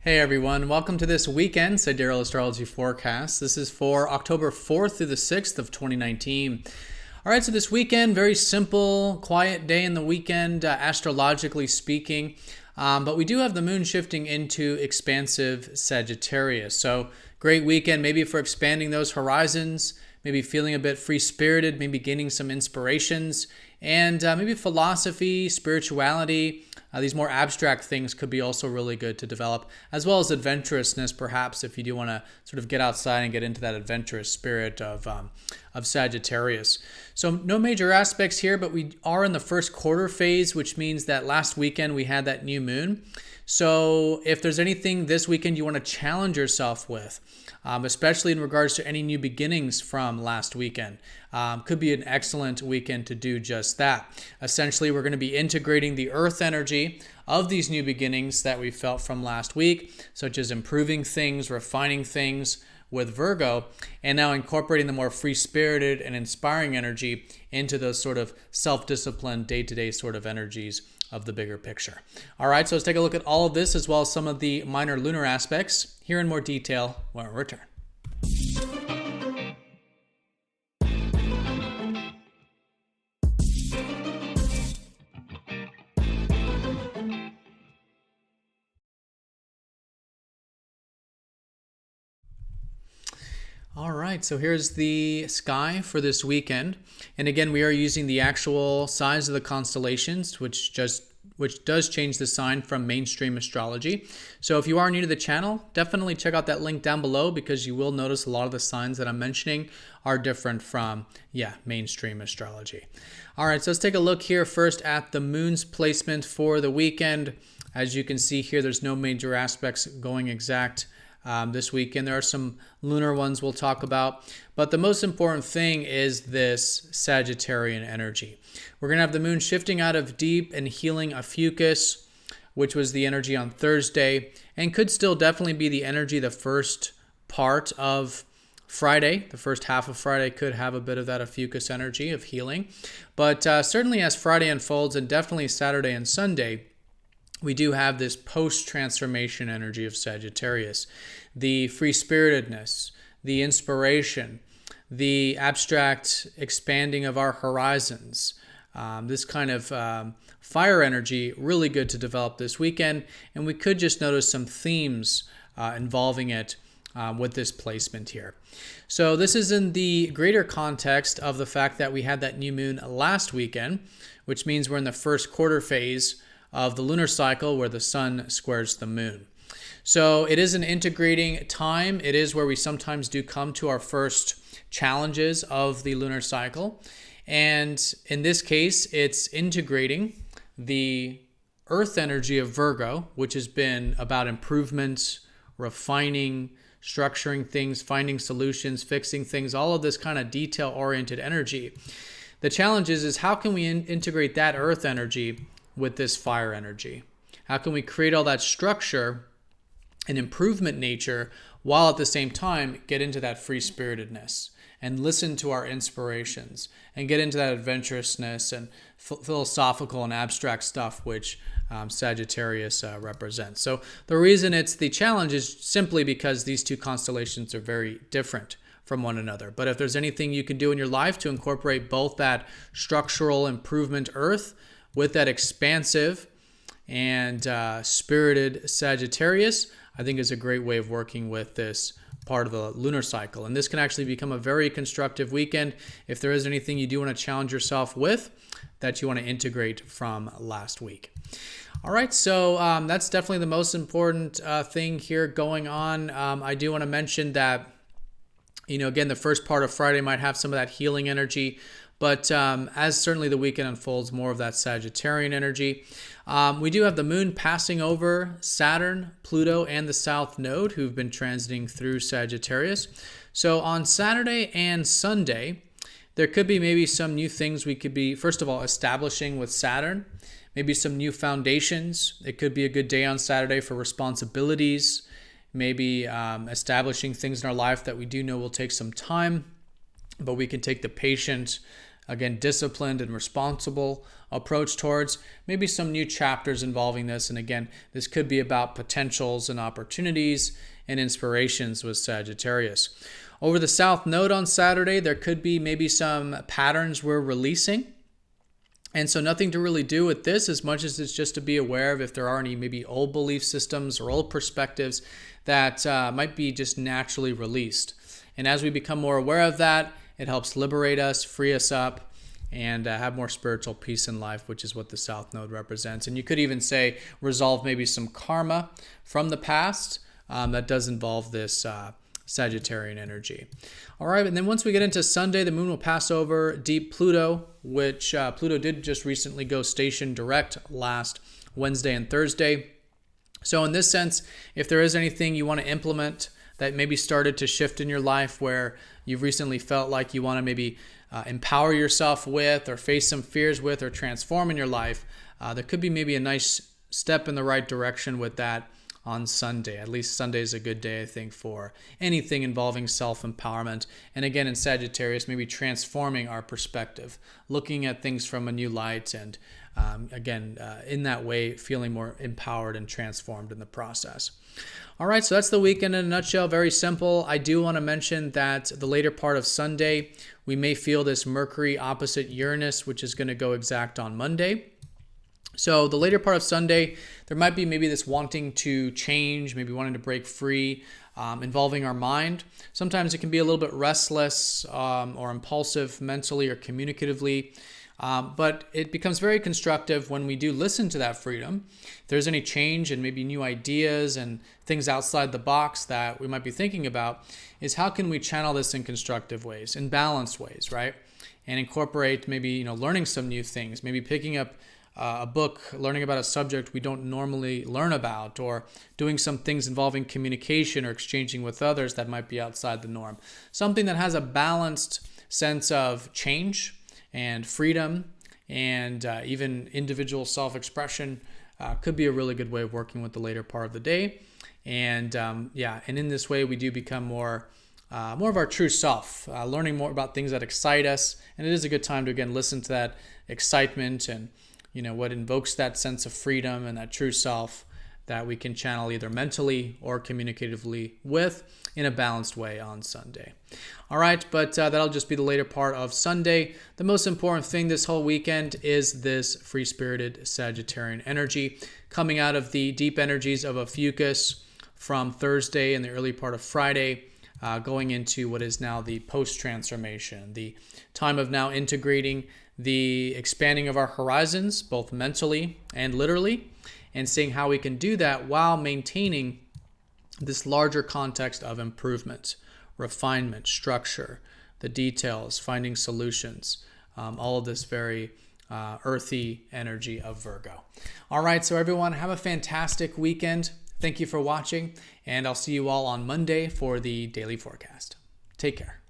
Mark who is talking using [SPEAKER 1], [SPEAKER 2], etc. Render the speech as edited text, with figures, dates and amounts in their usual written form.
[SPEAKER 1] Hey everyone, welcome to this weekend Sidereal Astrology forecast. This is for October 4th through the 6th of 2019. All right, so this weekend, very simple, quiet day in the weekend, astrologically speaking. But we do have the moon shifting into expansive Sagittarius. So great weekend, maybe for expanding those horizons, maybe feeling a bit free-spirited, maybe gaining some inspirations, and maybe philosophy, spirituality, these more abstract things could be also really good to develop, as well as adventurousness, perhaps, if you do want to sort of get outside and get into that adventurous spirit of Sagittarius. So no major aspects here, but we are in the first quarter phase, which means that last weekend we had that new moon. So if there's anything this weekend you want to challenge yourself with, especially in regards to any new beginnings from last weekend, could be an excellent weekend to do just that. Essentially, we're going to be integrating the earth energy of these new beginnings that we felt from last week, such as improving things, refining things with Virgo, and now incorporating the more free-spirited and inspiring energy into those sort of self-disciplined, day-to-day sort of energies of the bigger picture. All right, so let's take a look at all of this as well as some of the minor lunar aspects here in more detail when we return. All right, so here's the sky for this weekend. And again, we are using the actual size of the constellations, which does change the sign from mainstream astrology. So if you are new to the channel, definitely check out that link down below because you will notice a lot of the signs that I'm mentioning are different from, mainstream astrology. All right, so let's take a look here first at the moon's placement for the weekend. As you can see here, there's no major aspects going exact this weekend. There are some lunar ones we'll talk about, but the most important thing is this Sagittarian energy. We're going to have the moon shifting out of deep and healing Ophiuchus, which was the energy on Thursday, and could still definitely be the energy the first part of Friday. The first half of Friday could have a bit of that Ophiuchus energy of healing, but certainly as Friday unfolds, and definitely Saturday and Sunday, we do have this post-transformation energy of Sagittarius, the free-spiritedness, the inspiration, the abstract expanding of our horizons. This kind of fire energy, really good to develop this weekend, and we could just notice some themes involving it with this placement here. So this is in the greater context of the fact that we had that new moon last weekend, which means we're in the first quarter phase of the lunar cycle where the sun squares the moon. So it is an integrating time. It is where we sometimes do come to our first challenges of the lunar cycle. And in this case, it's integrating the earth energy of Virgo, which has been about improvement, refining, structuring things, finding solutions, fixing things, all of this kind of detail-oriented energy. The challenge is how can we integrate that earth energy with this fire energy? How can we create all that structure and improvement nature while at the same time get into that free-spiritedness and listen to our inspirations and get into that adventurousness and philosophical and abstract stuff which Sagittarius represents. So the reason it's the challenge is simply because these two constellations are very different from one another. But if there's anything you can do in your life to incorporate both that structural improvement earth with that expansive and spirited Sagittarius, I think is a great way of working with this part of the lunar cycle. And this can actually become a very constructive weekend if there is anything you do want to challenge yourself with that you want to integrate from last week. All right, so that's definitely the most important thing here going on. I do want to mention that, again, the first part of Friday might have some of that healing energy, but as certainly the weekend unfolds, more of that Sagittarian energy. We do have the moon passing over Saturn, Pluto, and the South Node, who've been transiting through Sagittarius. So on Saturday and Sunday, there could be maybe some new things we could be, first of all, establishing with Saturn, maybe some new foundations. It could be a good day on Saturday for responsibilities, maybe establishing things in our life that we do know will take some time, but we can take the patient again, disciplined and responsible approach towards maybe some new chapters involving this. And again, this could be about potentials and opportunities and inspirations with Sagittarius. Over the South Node on Saturday, there could be maybe some patterns we're releasing. And so nothing to really do with this as much as it's just to be aware of if there are any maybe old belief systems or old perspectives that might be just naturally released. And as we become more aware of that, it helps liberate us, free us up, and have more spiritual peace in life, which is what the South Node represents. And you could even say resolve maybe some karma from the past that does involve this Sagittarian energy. All right, and then once we get into Sunday, the moon will pass over deep Pluto, which Pluto did just recently go station direct last Wednesday and Thursday. So in this sense, if there is anything you want to implement that maybe started to shift in your life where you've recently felt like you want to maybe empower yourself with or face some fears with or transform in your life, there could be maybe a nice step in the right direction with that on Sunday. At least Sunday is a good day, I think, for anything involving self-empowerment. And again, in Sagittarius, maybe transforming our perspective, looking at things from a new light, and in that way, feeling more empowered and transformed in the process. All right, so that's the weekend in a nutshell. Very simple. I do want to mention that the later part of Sunday, we may feel this Mercury opposite Uranus, which is going to go exact on Monday. So the later part of Sunday, there might be maybe this wanting to change, maybe wanting to break free, involving our mind. Sometimes it can be a little bit restless or impulsive mentally or communicatively. But it becomes very constructive when we do listen to that freedom. If there's any change and maybe new ideas and things outside the box that we might be thinking about, is how can we channel this in constructive ways, in balanced ways, right? And incorporate maybe, learning some new things, maybe picking up a book, learning about a subject we don't normally learn about, or doing some things involving communication or exchanging with others that might be outside the norm. Something that has a balanced sense of change and freedom and even individual self-expression could be a really good way of working with the later part of the day. And and in this way, we do become more of our true self, learning more about things that excite us. And it is a good time to, again, listen to that excitement and what invokes that sense of freedom and that true self that we can channel either mentally or communicatively with in a balanced way on Sunday. All right, but that'll just be the later part of Sunday. The most important thing this whole weekend is this free-spirited Sagittarian energy coming out of the deep energies of Ophiuchus from Thursday and the early part of Friday, going into what is now the post-transformation, the time of now integrating the expanding of our horizons, both mentally and literally, and seeing how we can do that while maintaining this larger context of improvement, refinement, structure, the details, finding solutions, all of this very earthy energy of Virgo. All right, so everyone, have a fantastic weekend. Thank you for watching, and I'll see you all on Monday for the daily forecast. Take care.